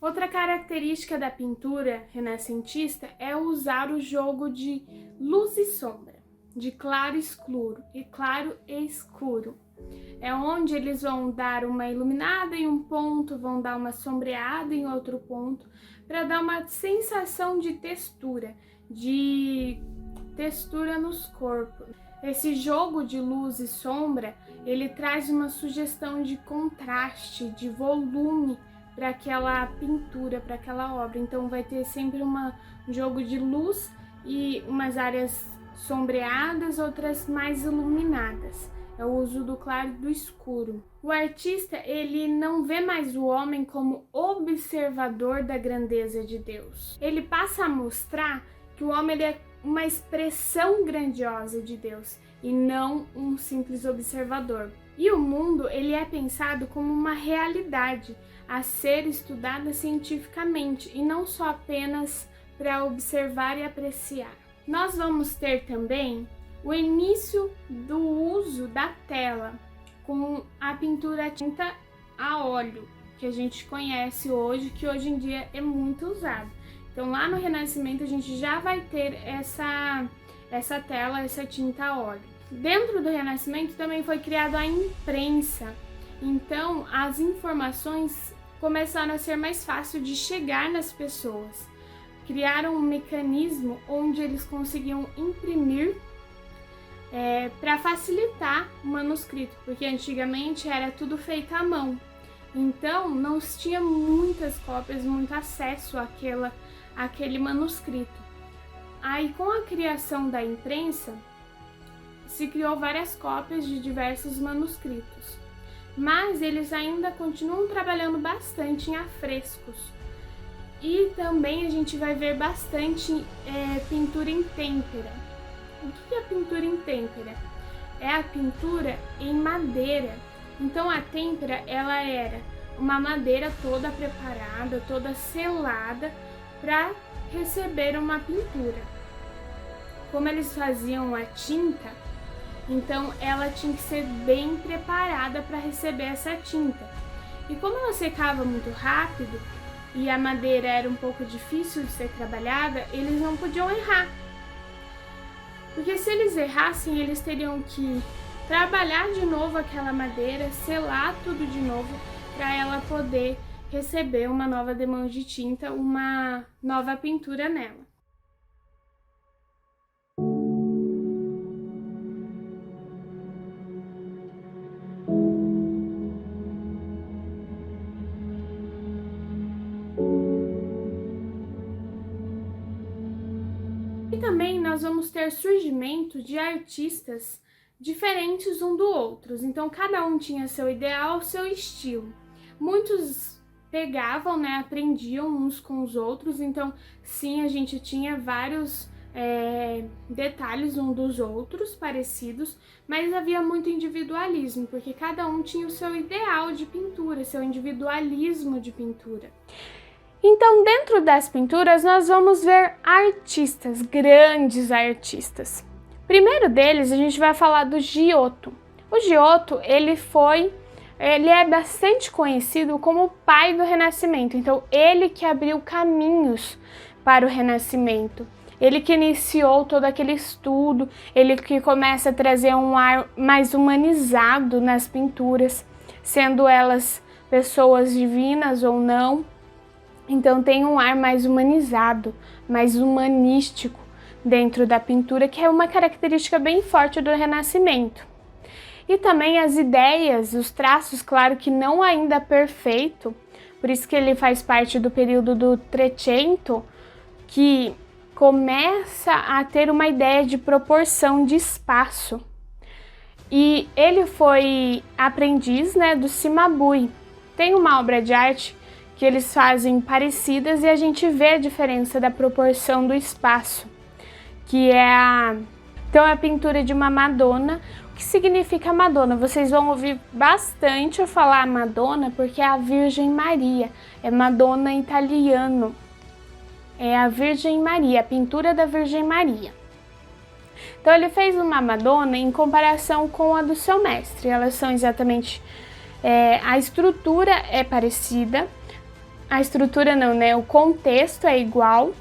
Outra característica da pintura renascentista é usar o jogo de luz e sombra, de claro e escuro. É onde eles vão dar uma iluminada em um ponto, vão dar uma sombreada em outro ponto, para dar uma sensação de textura nos corpos. Esse jogo de luz e sombra, ele traz uma sugestão de contraste, de volume para aquela pintura, para aquela obra. Então vai ter sempre um jogo de luz e umas áreas sombreadas, outras mais iluminadas. É o uso do claro e do escuro. O artista, ele não vê mais o homem como observador da grandeza de Deus. Ele passa a mostrar que o homem é uma expressão grandiosa de Deus e não um simples observador. E o mundo, ele é pensado como uma realidade a ser estudada cientificamente e não só apenas para observar e apreciar. Nós vamos ter também o início do uso da tela com a pintura tinta a óleo, que a gente conhece hoje, que hoje em dia é muito usado. Então lá no Renascimento a gente já vai ter essa tela, essa tinta a óleo. Dentro do Renascimento também foi criada a imprensa, então as informações começaram a ser mais fácil de chegar nas pessoas. Criaram um mecanismo onde eles conseguiam imprimir para facilitar o manuscrito, porque antigamente era tudo feito à mão, então não se tinha muitas cópias, muito acesso àquele manuscrito. Aí com a criação da imprensa, se criou várias cópias de diversos manuscritos, mas eles ainda continuam trabalhando bastante em afrescos. E também a gente vai ver bastante pintura em têmpera. O que é pintura em têmpera? É a pintura em madeira. Então a têmpera, ela era uma madeira toda preparada, toda selada para receber uma pintura. Como eles faziam a tinta, então ela tinha que ser bem preparada para receber essa tinta. E como ela secava muito rápido e a madeira era um pouco difícil de ser trabalhada, eles não podiam errar. Porque se eles errassem, eles teriam que trabalhar de novo aquela madeira, selar tudo de novo, para ela poder receber uma nova demão de tinta, uma nova pintura nela. E também nós vamos ter surgimento de artistas diferentes um do outro. Então cada um tinha seu ideal, seu estilo. Muitos pegavam, aprendiam uns com os outros. Então sim, a gente tinha vários detalhes um dos outros parecidos, mas havia muito individualismo, porque cada um tinha o seu ideal de pintura, seu individualismo de pintura. Então, dentro das pinturas, nós vamos ver artistas, grandes artistas. Primeiro deles, a gente vai falar do Giotto. O Giotto, ele é bastante conhecido como o pai do Renascimento. Então, ele que abriu caminhos para o Renascimento. Ele que iniciou todo aquele estudo, ele que começa a trazer um ar mais humanizado nas pinturas, sendo elas pessoas divinas ou não. Então tem um ar mais humanizado, mais humanístico dentro da pintura, que é uma característica bem forte do Renascimento. E também as ideias, os traços, claro que não ainda perfeito, por isso que ele faz parte do período do Trecento, que começa a ter uma ideia de proporção de espaço. E ele foi aprendiz, do Cimabue. Tem uma obra de arte que eles fazem parecidas e a gente vê a diferença da proporção do espaço, que é a pintura de uma Madonna. O que significa Madonna? Vocês vão ouvir bastante eu falar Madonna porque é a Virgem Maria, é Madonna em italiano, é a Virgem Maria, a pintura da Virgem Maria. Então ele fez uma Madonna em comparação com a do seu mestre, elas são exatamente, a estrutura é parecida, A estrutura não, né? O contexto é igual,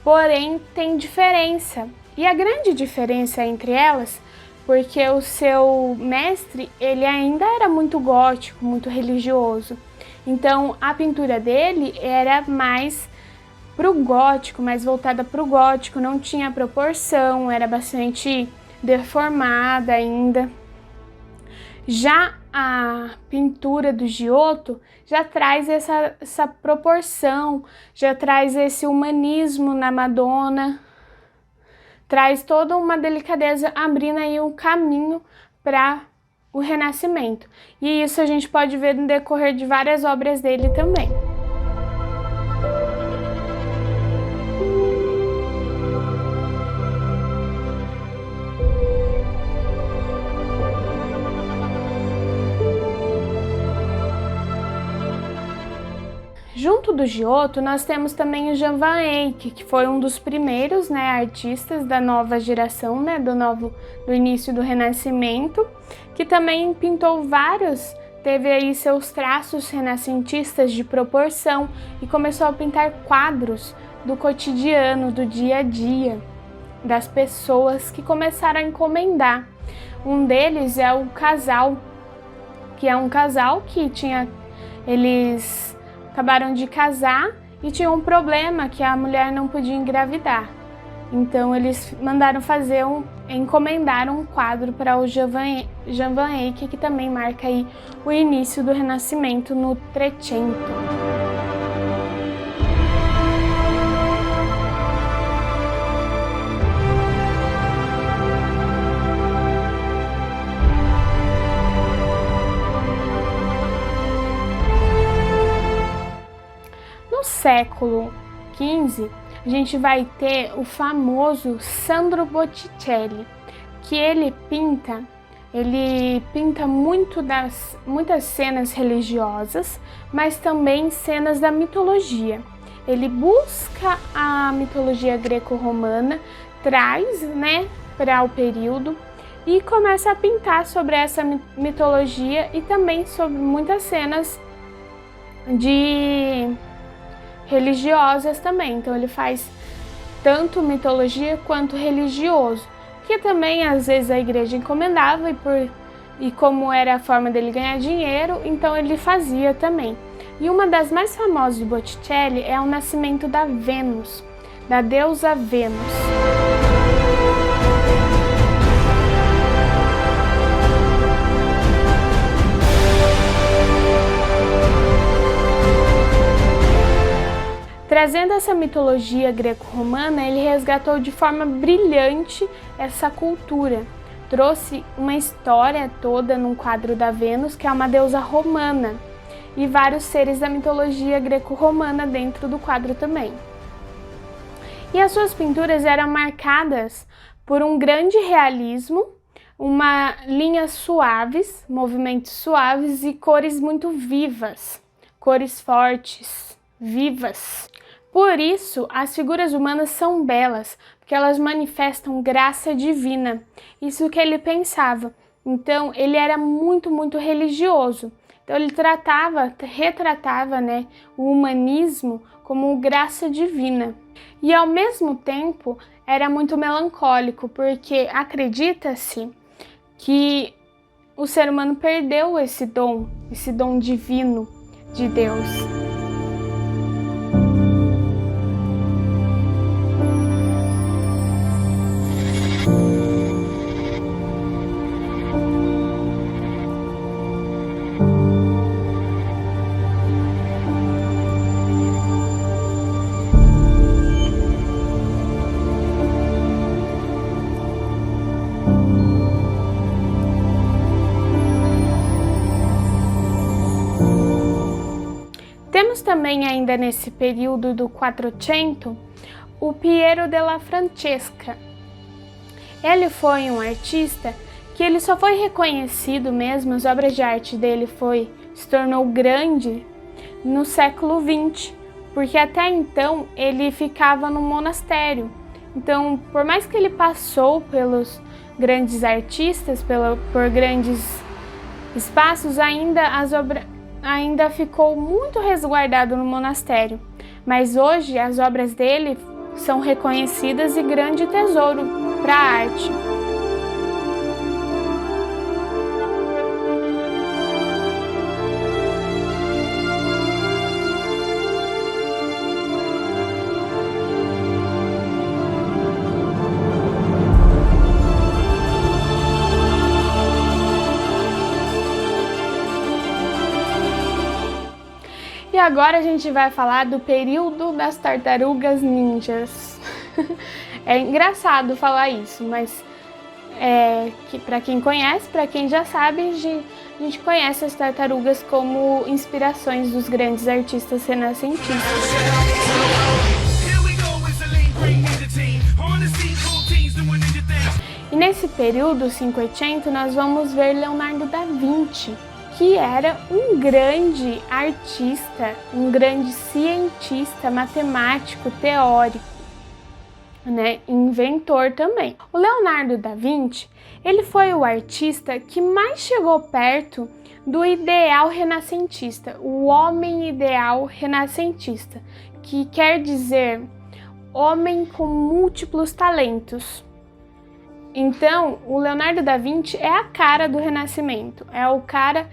porém tem diferença. E a grande diferença entre elas, porque o seu mestre, ele ainda era muito gótico, muito religioso. Então, a pintura dele era mais pro gótico, mais voltada pro gótico, não tinha proporção, era bastante deformada ainda. Já a pintura do Giotto já traz essa proporção, já traz esse humanismo na Madonna, traz toda uma delicadeza, abrindo aí um caminho para o Renascimento. E isso a gente pode ver no decorrer de várias obras dele também. Junto do Giotto, nós temos também o Jan van Eyck, que foi um dos primeiros, né, artistas da nova geração, né, do início do Renascimento, que também pintou vários, teve aí seus traços renascentistas de proporção e começou a pintar quadros do cotidiano, do dia a dia, das pessoas que começaram a encomendar. Um deles é o Casal, que é um casal que eles acabaram de casar e tinham um problema que a mulher não podia engravidar. Então eles mandaram encomendaram um quadro para o Jan van Eyck, que também marca aí o início do Renascimento no Trecento. No século XV, a gente vai ter o famoso Sandro Botticelli, que ele pinta muitas cenas religiosas, mas também cenas da mitologia. Ele busca a mitologia greco-romana, traz, né, para o período e começa a pintar sobre essa mitologia e também sobre muitas cenas religiosas também. Então ele faz tanto mitologia quanto religioso, que também às vezes a igreja encomendava e como era a forma dele ganhar dinheiro, então ele fazia também. E uma das mais famosas de Botticelli é o nascimento da Vênus, da deusa Vênus. Trazendo essa mitologia greco-romana, ele resgatou de forma brilhante essa cultura. Trouxe uma história toda num quadro da Vênus, que é uma deusa romana, e vários seres da mitologia greco-romana dentro do quadro também. E as suas pinturas eram marcadas por um grande realismo, linhas suaves, movimentos suaves e cores muito vivas, cores fortes, vivas. Por isso, as figuras humanas são belas, porque elas manifestam graça divina. Isso que ele pensava. Então, ele era muito, muito religioso. Então, ele retratava, né, o humanismo como graça divina. E, ao mesmo tempo, era muito melancólico, porque acredita-se que o ser humano perdeu esse dom divino de Deus. Temos também ainda nesse período do Quattrocento o Piero della Francesca. Ele foi um artista que ele só foi reconhecido mesmo, as obras de arte dele se tornou grande no século XX, porque até então ele ficava no monastério. Então, por mais que ele passou pelos grandes artistas, por grandes espaços, ainda ainda ficou muito resguardado no monastério, mas hoje as obras dele são reconhecidas e grande tesouro para a arte. E agora a gente vai falar do período das tartarugas ninjas. É engraçado falar isso, mas que para quem conhece, para quem já sabe, a gente conhece as tartarugas como inspirações dos grandes artistas renascentistas. E nesse período 580 nós vamos ver Leonardo da Vinci, que era um grande artista, um grande cientista, matemático, teórico, né? Inventor também. O Leonardo da Vinci, ele foi o artista que mais chegou perto do ideal renascentista, o homem ideal renascentista, que quer dizer homem com múltiplos talentos. Então, o Leonardo da Vinci é a cara do Renascimento, é o cara.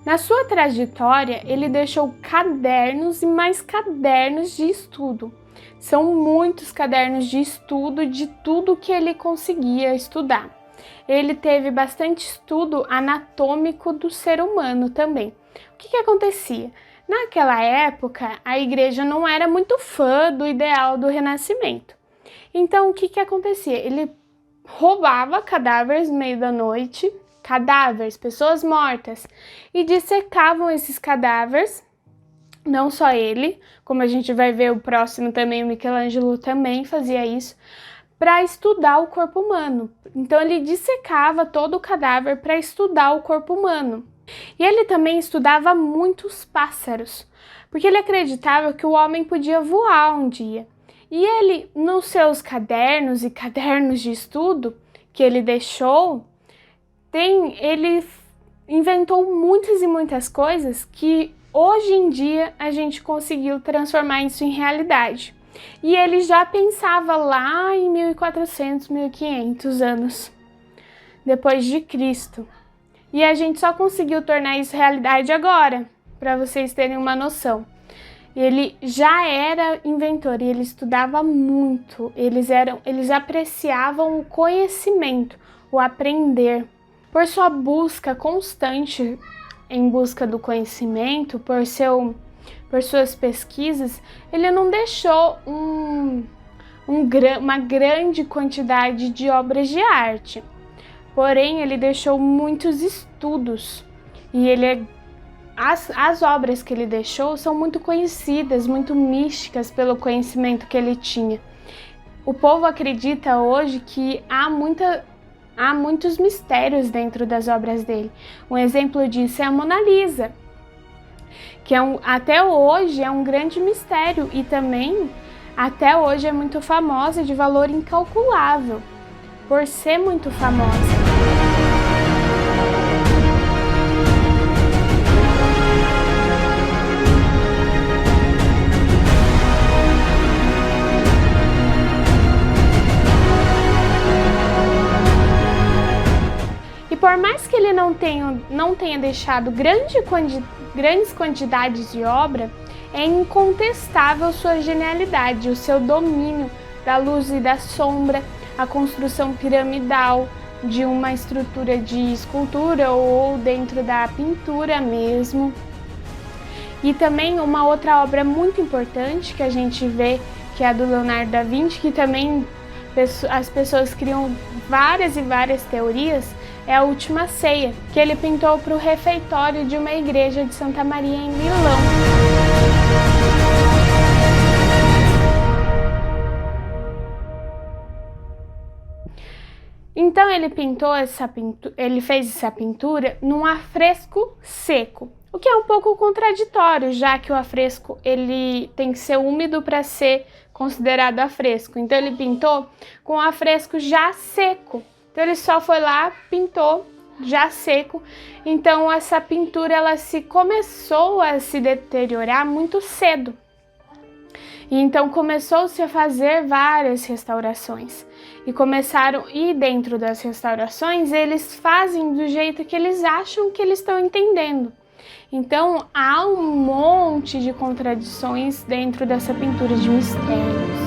Na sua trajetória, ele deixou cadernos e mais cadernos de estudo. São muitos cadernos de estudo de tudo que ele conseguia estudar. Ele teve bastante estudo anatômico do ser humano também. O que acontecia? Naquela época, a igreja não era muito fã do ideal do Renascimento. Então, o que acontecia? Ele roubava cadáveres no meio da noite, pessoas mortas, e dissecavam esses cadáveres, não só ele, como a gente vai ver o próximo também, o Michelangelo também fazia isso, para estudar o corpo humano. Então, ele dissecava todo o cadáver para estudar o corpo humano. E ele também estudava muitos pássaros, porque ele acreditava que o homem podia voar um dia. E ele, nos seus cadernos e cadernos de estudo que ele deixou, ele inventou muitas e muitas coisas que hoje em dia a gente conseguiu transformar isso em realidade. E ele já pensava lá em 1400, 1500 anos depois de Cristo. E a gente só conseguiu tornar isso realidade agora, para vocês terem uma noção. Ele já era inventor e ele estudava muito, eles apreciavam o conhecimento, o aprender. Por sua busca constante em busca do conhecimento, por suas pesquisas, ele não deixou uma grande quantidade de obras de arte. Porém, ele deixou muitos estudos e as obras que ele deixou são muito conhecidas, muito místicas pelo conhecimento que ele tinha. O povo acredita hoje que há muitos mistérios dentro das obras dele. Um exemplo disso é a Mona Lisa, que até hoje é um grande mistério e também até hoje é muito famosa, de valor incalculável, por ser muito famosa. E por mais que ele não tenha deixado grandes quantidades de obra, é incontestável sua genialidade, o seu domínio da luz e da sombra, a construção piramidal de uma estrutura de escultura ou dentro da pintura mesmo. E também uma outra obra muito importante que a gente vê, que é a do Leonardo da Vinci, que também as pessoas criam várias e várias teorias, é a Última Ceia, que ele pintou para o refeitório de uma igreja de Santa Maria em Milão. Então ele fez essa pintura num afresco seco, o que é um pouco contraditório, já que o afresco ele tem que ser úmido para ser considerado afresco. Então ele pintou com o afresco já seco. Então ele só foi lá, pintou já seco. Então essa pintura ela começou a se deteriorar muito cedo. E então começou-se a fazer várias restaurações. E dentro das restaurações eles fazem do jeito que eles acham que eles estão entendendo. Então há um monte de contradições dentro dessa pintura de mistérios.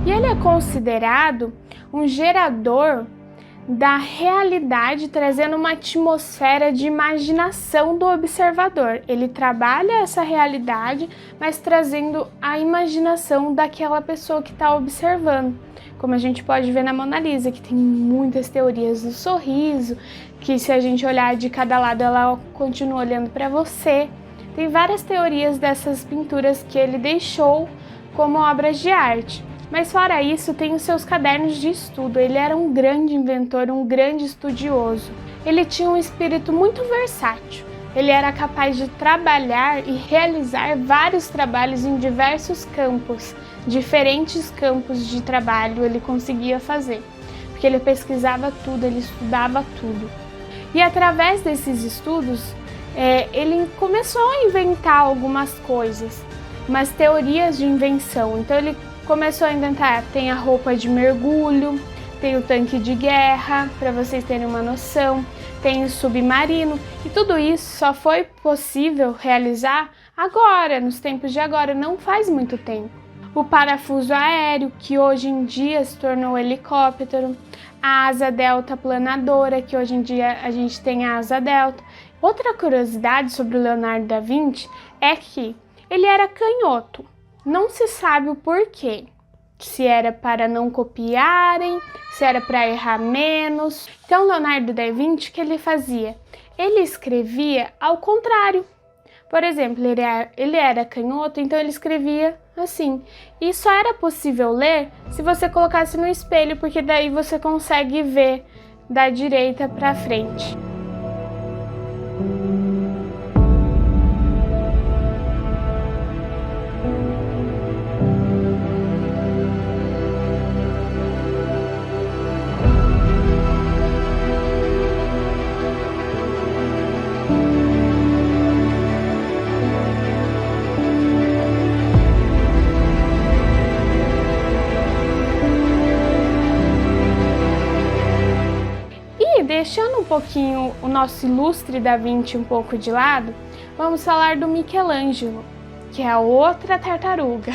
E ele é considerado um gerador da realidade, trazendo uma atmosfera de imaginação do observador. Ele trabalha essa realidade, mas trazendo a imaginação daquela pessoa que está observando. Como a gente pode ver na Mona Lisa, que tem muitas teorias do sorriso, que se a gente olhar de cada lado, ela continua olhando para você. Tem várias teorias dessas pinturas que ele deixou como obras de arte. Mas fora isso, tem os seus cadernos de estudo. Ele era um grande inventor, um grande estudioso. Ele tinha um espírito muito versátil. Ele era capaz de trabalhar e realizar vários trabalhos em diversos campos, diferentes campos de trabalho ele conseguia fazer, porque ele pesquisava tudo, ele estudava tudo. E através desses estudos, ele começou a inventar algumas coisas, umas teorias de invenção. Então ele começou a inventar, tem a roupa de mergulho, tem o tanque de guerra, para vocês terem uma noção, tem o submarino, e tudo isso só foi possível realizar agora, nos tempos de agora, não faz muito tempo. O parafuso aéreo, que hoje em dia se tornou helicóptero, a asa delta planadora, que hoje em dia a gente tem a asa delta. Outra curiosidade sobre o Leonardo da Vinci é que ele era canhoto. Não se sabe o porquê, se era para não copiarem, se era para errar menos. Então, Leonardo da Vinci, o que ele fazia? Ele escrevia ao contrário. Por exemplo, ele era canhoto, então ele escrevia assim. E só era possível ler se você colocasse no espelho, porque daí você consegue ver da direita para frente. Deixando um pouquinho o nosso ilustre Da Vinci um pouco de lado, vamos falar do Michelangelo, que é a outra tartaruga.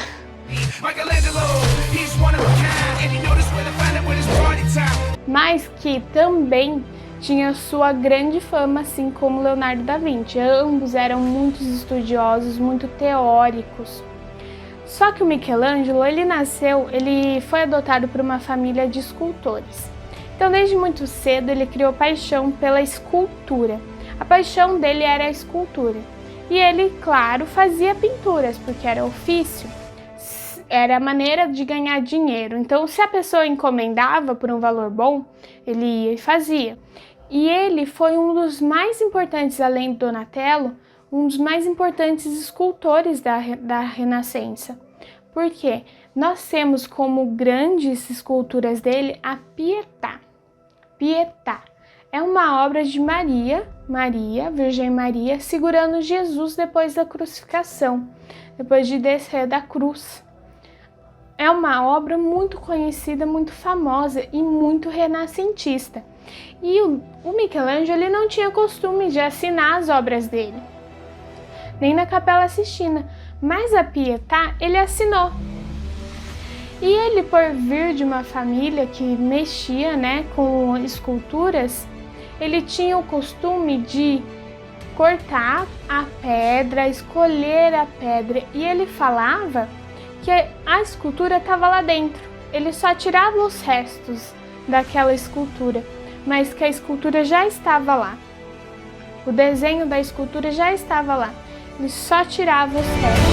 Mas que também tinha sua grande fama, assim como Leonardo da Vinci. Ambos eram muito estudiosos, muito teóricos. Só que o Michelangelo, ele foi adotado por uma família de escultores. Então, desde muito cedo, ele criou paixão pela escultura. A paixão dele era a escultura. E ele, claro, fazia pinturas, porque era ofício, era a maneira de ganhar dinheiro. Então, se a pessoa encomendava por um valor bom, ele ia e fazia. E ele foi um dos mais importantes, além do Donatello, um dos mais importantes escultores da Renascença. Por quê? Nós temos como grandes esculturas dele a Pietà. Pietà é uma obra de Maria, Virgem Maria, segurando Jesus depois da crucificação, depois de descer da cruz. É uma obra muito conhecida, muito famosa e muito renascentista. E o Michelangelo ele não tinha costume de assinar as obras dele, nem na Capela Sistina, mas a Pietà ele assinou. E ele, por vir de uma família que mexia, com esculturas, ele tinha o costume de cortar a pedra, escolher a pedra, e ele falava que a escultura estava lá dentro. Ele só tirava os restos daquela escultura, mas que a escultura já estava lá. O desenho da escultura já estava lá. ele só tirava os restos.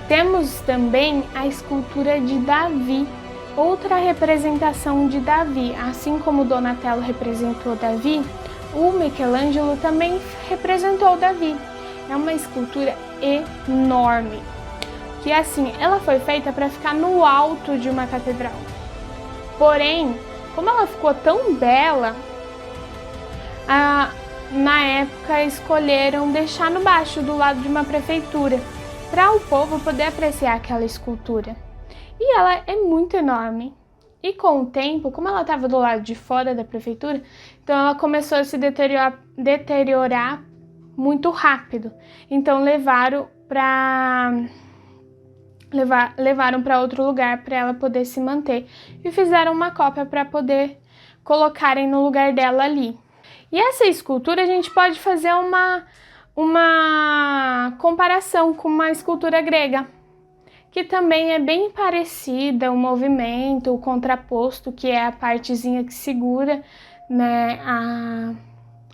Temos também a escultura de Davi, outra representação de Davi. Assim como Donatello representou Davi, o Michelangelo também representou Davi. É uma escultura enorme, que assim, ela foi feita para ficar no alto de uma catedral. Porém, como ela ficou tão bela, na época escolheram deixar no baixo, do lado de uma prefeitura, para o povo poder apreciar aquela escultura. E ela é muito enorme. E com o tempo, como ela estava do lado de fora da prefeitura, então ela começou a se deteriorar muito rápido. Então levaram para outro lugar para ela poder se manter. E fizeram uma cópia para poder colocarem no lugar dela ali. E essa escultura a gente pode fazer uma comparação com uma escultura grega, que também é bem parecida, o movimento, o contraposto, que é a partezinha que segura, né,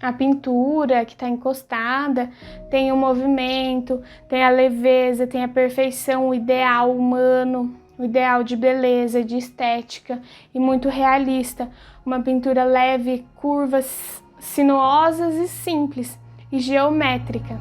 a pintura que está encostada, tem o movimento, tem a leveza, tem a perfeição, o ideal humano, o ideal de beleza, de estética e muito realista. Uma pintura leve, curvas sinuosas e simples e geométrica.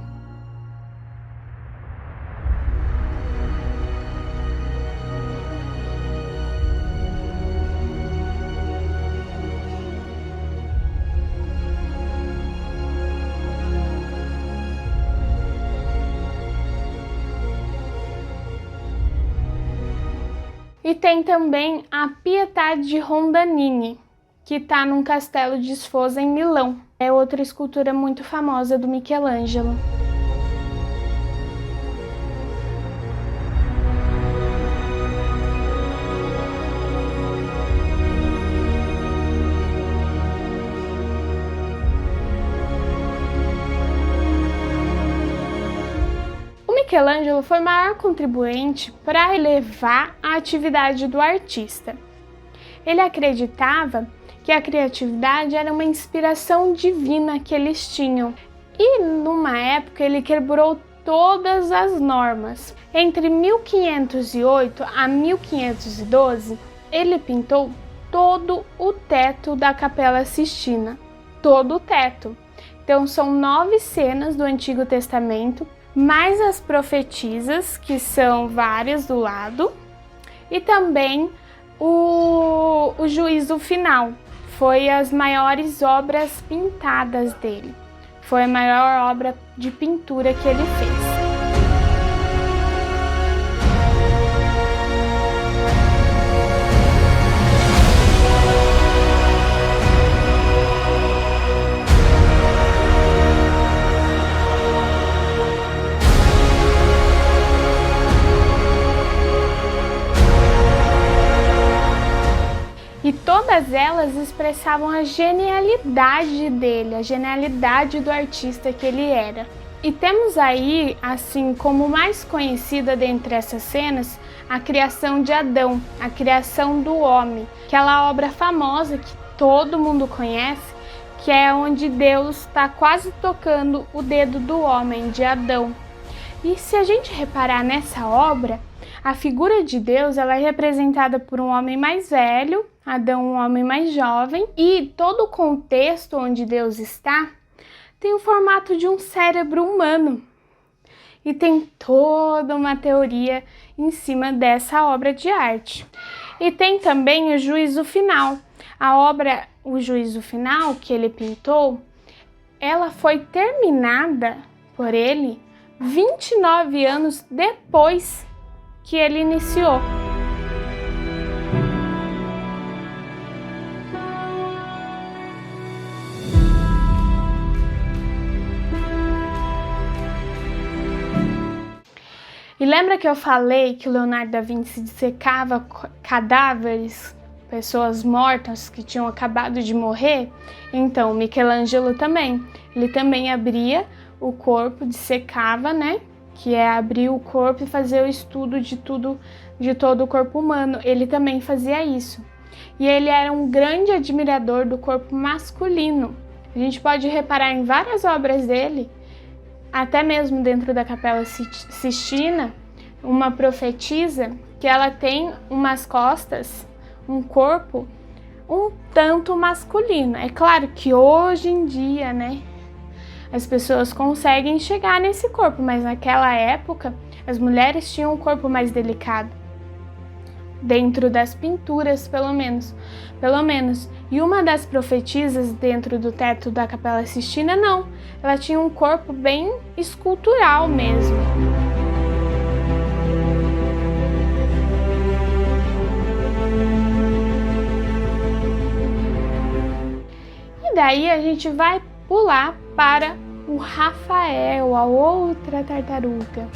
E tem também a Pietà di Rondanini, que está num castelo de Sfosa, em Milão. É outra escultura muito famosa do Michelangelo. Michelangelo foi o maior contribuinte para elevar a atividade do artista. Ele acreditava que a criatividade era uma inspiração divina que eles tinham. E numa época ele quebrou todas as normas. Entre 1508 a 1512, ele pintou todo o teto da Capela Sistina. Todo o teto. Então são 9 cenas do Antigo Testamento, mais as profetisas, que são várias do lado, e também o juízo final. Foi as maiores obras pintadas dele. Foi a maior obra de pintura que ele fez. E todas elas expressavam a genialidade dele, a genialidade do artista que ele era. E temos aí, assim, como mais conhecida dentre essas cenas, a criação de Adão, a criação do homem, aquela obra famosa que todo mundo conhece, que é onde Deus está quase tocando o dedo do homem, de Adão. E se a gente reparar nessa obra, a figura de Deus ela é representada por um homem mais velho, Adão um homem mais jovem, e todo o contexto onde Deus está tem o formato de um cérebro humano. E tem toda uma teoria em cima dessa obra de arte. E tem também o juízo final. A obra, o juízo final que ele pintou, ela foi terminada por ele 29 anos depois que ele iniciou. E lembra que eu falei que o Leonardo da Vinci dissecava cadáveres, pessoas mortas que tinham acabado de morrer? Então, Michelangelo também. Ele também abria o corpo, dissecava, né? Que é abrir o corpo e fazer o estudo de todo o corpo humano. Ele também fazia isso. E ele era um grande admirador do corpo masculino. A gente pode reparar em várias obras dele, até mesmo dentro da Capela Sistina, uma profetisa que ela tem umas costas, um corpo um tanto masculino. É claro que hoje em dia, né, as pessoas conseguem chegar nesse corpo, mas naquela época as mulheres tinham um corpo mais delicado, dentro das pinturas pelo menos. E uma das profetisas dentro do teto da Capela Sistina, não, ela tinha um corpo bem escultural mesmo. E daí a gente vai pular para o Rafael, a outra tartaruga.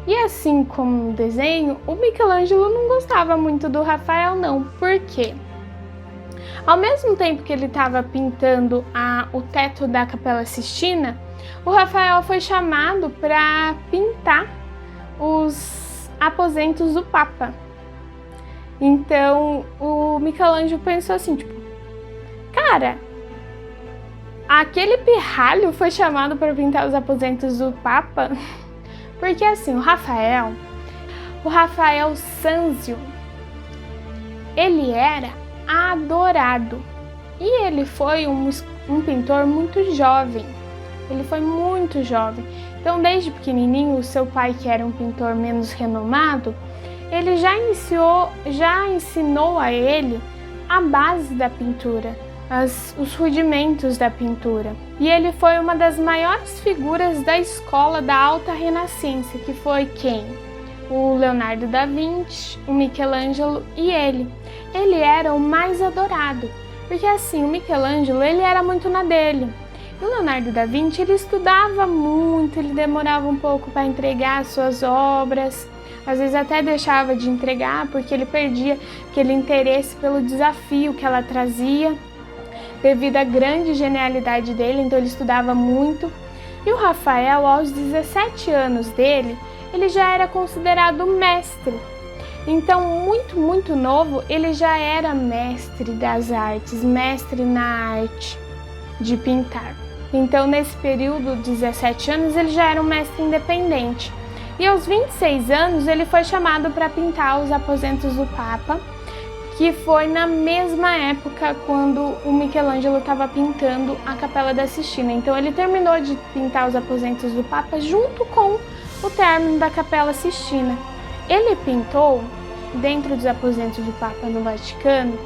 E assim como no desenho, o Michelangelo não gostava muito do Rafael não. Por quê? Ao mesmo tempo que ele estava pintando o teto da Capela Sistina, o Rafael foi chamado para pintar os aposentos do Papa. Então o Michelangelo pensou assim, tipo, cara, aquele pirralho foi chamado para pintar os aposentos do Papa? Porque assim, o Rafael Sanzio, ele era adorado e ele foi um pintor muito jovem. Ele foi muito jovem. Então, desde pequenininho, o seu pai, que era um pintor menos renomado, ele já ensinou a ele a base da pintura, os rudimentos da pintura. E ele foi uma das maiores figuras da escola da Alta Renascença, que foi quem? O Leonardo da Vinci, o Michelangelo e ele. Ele era o mais adorado, porque assim, o Michelangelo, ele era muito na dele. E o Leonardo da Vinci, ele estudava muito, ele demorava um pouco para entregar as suas obras, às vezes até deixava de entregar porque ele perdia aquele interesse pelo desafio que ela trazia, devido à grande genialidade dele, então ele estudava muito. E o Rafael, aos 17 anos dele, ele já era considerado mestre. Então, muito novo, ele já era mestre das artes, mestre na arte de pintar. Então, nesse período, 17 anos, ele já era um mestre independente. E aos 26 anos, ele foi chamado para pintar os aposentos do Papa, que foi na mesma época quando o Michelangelo estava pintando a Capela da Sistina. Então ele terminou de pintar os aposentos do Papa junto com o término da Capela Sistina. Ele pintou, dentro dos aposentos do Papa no Vaticano,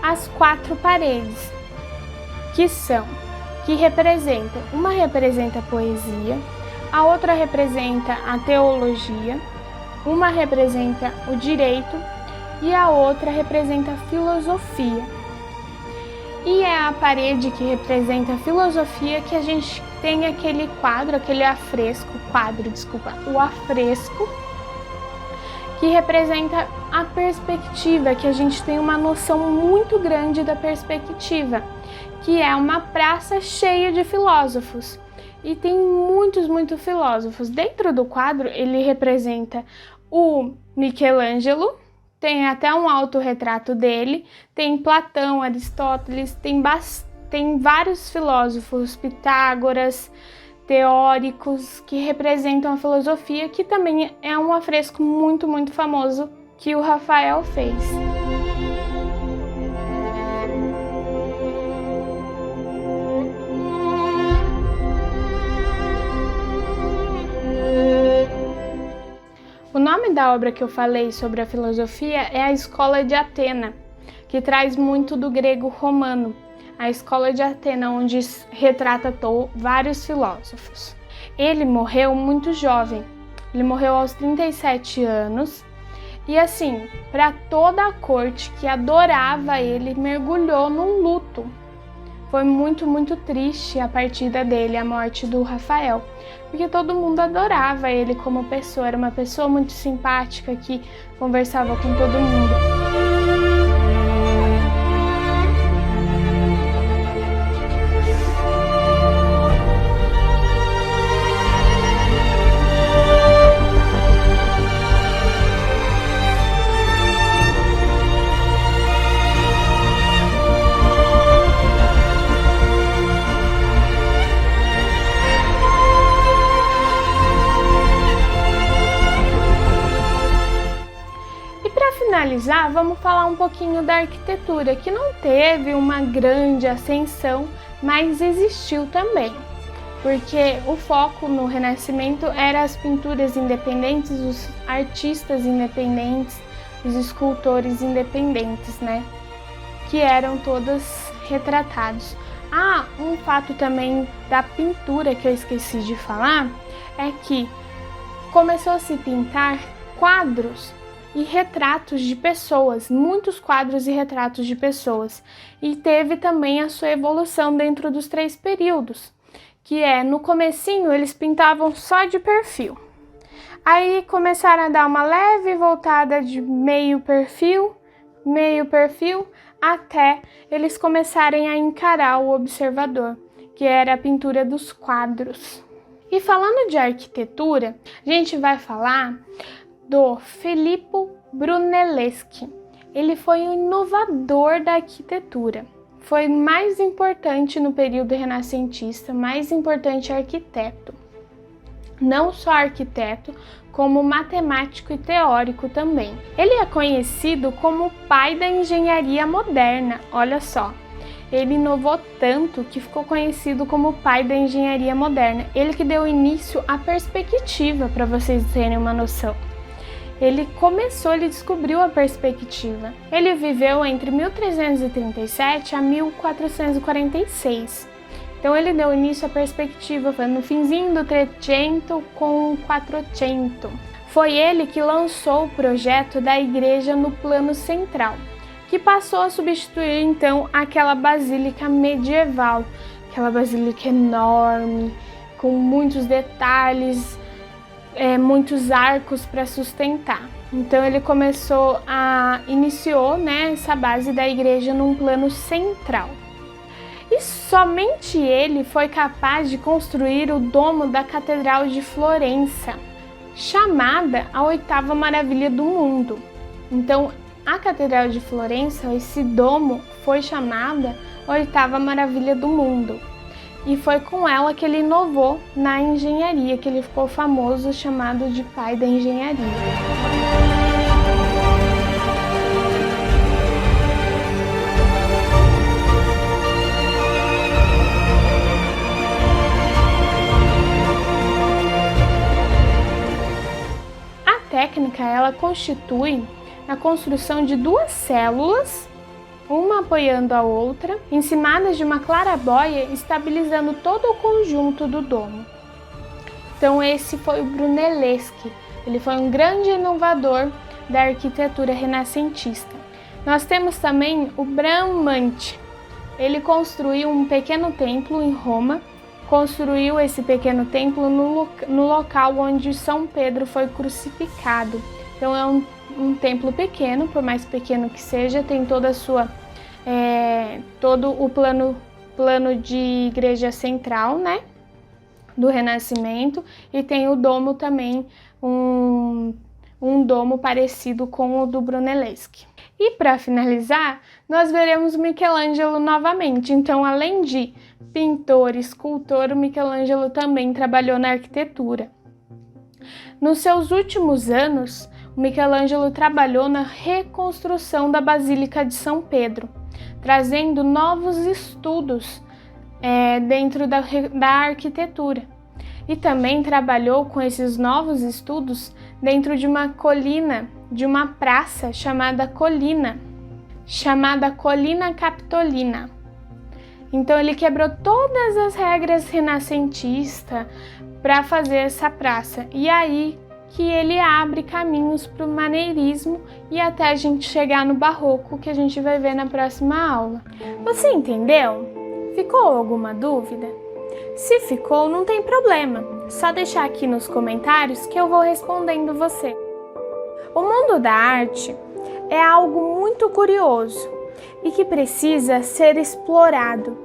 as 4 paredes, que representam, uma representa a poesia, a outra representa a teologia, uma representa o direito, e a outra representa a filosofia. E é a parede que representa a filosofia que a gente tem aquele quadro, o afresco, que representa a perspectiva, que a gente tem uma noção muito grande da perspectiva, que é uma praça cheia de filósofos. E tem muitos filósofos. Dentro do quadro, ele representa o Michelangelo, tem até um autorretrato dele, tem Platão, Aristóteles, tem vários filósofos, Pitágoras, teóricos, que representam a filosofia, que também é um afresco muito famoso que o Rafael fez. O nome da obra que eu falei sobre a filosofia é a Escola de Atena, que traz muito do grego romano. A Escola de Atena, onde retrata vários filósofos. Ele morreu muito jovem, ele morreu aos 37 anos, e assim, para toda a corte que adorava ele, mergulhou num luto. Foi muito triste a partida dele, a morte do Rafael, porque todo mundo adorava ele como pessoa, era uma pessoa muito simpática que conversava com todo mundo. finalizar, vamos falar um pouquinho da arquitetura, que não teve uma grande ascensão, mas existiu também, porque o foco no Renascimento era as pinturas independentes, os artistas independentes, os escultores independentes, né? Que eram todos retratados. Um fato também da pintura que eu esqueci de falar é que começou a se pintar quadros e retratos de pessoas, muitos quadros e retratos de pessoas, e teve também a sua evolução dentro dos 3 períodos, que no comecinho eles pintavam só de perfil, aí começaram a dar uma leve voltada de meio perfil, até eles começarem a encarar o observador, que era a pintura dos quadros. E falando de arquitetura, a gente vai falar do Filippo Brunelleschi. Ele foi um inovador da arquitetura. Foi mais importante no período renascentista, mais importante arquiteto. Não só arquiteto, como matemático e teórico também. Ele é conhecido como o pai da engenharia moderna, olha só. Ele inovou tanto que ficou conhecido como o pai da engenharia moderna. Ele que deu início à perspectiva, para vocês terem uma noção. Ele descobriu a perspectiva. Ele viveu entre 1337 a 1446. Então ele deu início à perspectiva, foi no finzinho do Trecento com o Quattrocento. Foi ele que lançou o projeto da igreja no plano central, que passou a substituir então aquela basílica medieval, aquela basílica enorme, com muitos detalhes, muitos arcos para sustentar. Então ele iniciou essa base da igreja num plano central. E somente ele foi capaz de construir o domo da Catedral de Florença, chamada a 8ª maravilha do mundo. Então, a Catedral de Florença, esse domo, foi chamada a 8ª maravilha do mundo. E foi com ela que ele inovou na engenharia, que ele ficou famoso, chamado de pai da engenharia. A técnica, ela constitui a construção de 2 células, uma apoiando a outra, encimadas de uma claraboia, estabilizando todo o conjunto do domo. Então esse foi o Brunelleschi. Ele foi um grande inovador da arquitetura renascentista. Nós temos também o Bramante. Ele construiu um pequeno templo em Roma, construiu esse pequeno templo no local onde São Pedro foi crucificado. Então é um templo pequeno, por mais pequeno que seja, tem toda a sua todo o plano de igreja central, né, do Renascimento, e tem o domo também, um domo parecido com o do Brunelleschi. E para finalizar, nós veremos Michelangelo novamente. Então, além de pintor e escultor, o Michelangelo também trabalhou na arquitetura. Nos seus últimos anos, o Michelangelo trabalhou na reconstrução da Basílica de São Pedro, trazendo novos estudos dentro da arquitetura. E também trabalhou com esses novos estudos dentro de uma colina, de uma praça chamada Colina Capitolina. Então ele quebrou todas as regras renascentistas para fazer essa praça. E aí que ele abre caminhos para o maneirismo e até a gente chegar no barroco, que a gente vai ver na próxima aula. Você entendeu? Ficou alguma dúvida? Se ficou, não tem problema. Só deixar aqui nos comentários que eu vou respondendo você. O mundo da arte é algo muito curioso e que precisa ser explorado.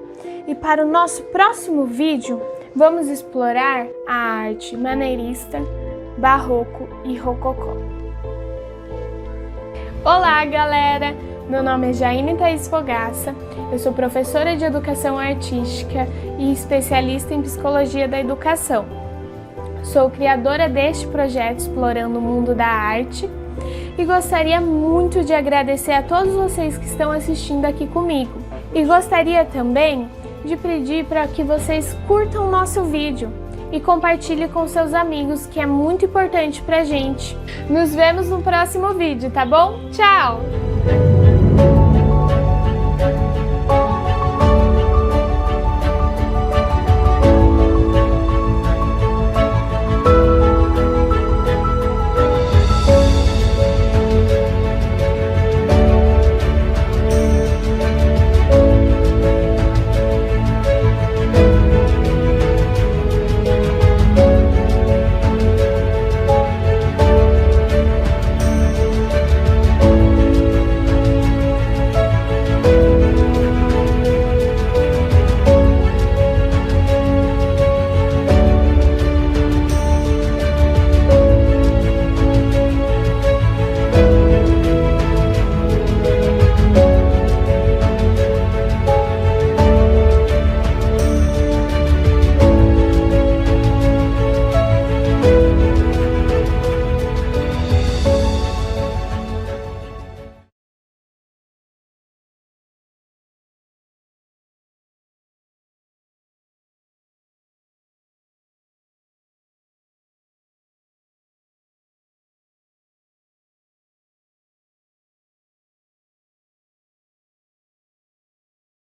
E para o nosso próximo vídeo, vamos explorar a arte maneirista, barroco e rococó. Olá, galera! Meu nome é Jaine Thaís Fogaça, eu sou professora de Educação Artística e especialista em Psicologia da Educação. Sou criadora deste projeto Explorando o Mundo da Arte e gostaria muito de agradecer a todos vocês que estão assistindo aqui comigo. E gostaria também de pedir para que vocês curtam o nosso vídeo e compartilhem com seus amigos, que é muito importante pra gente. Nos vemos no próximo vídeo, tá bom? Tchau!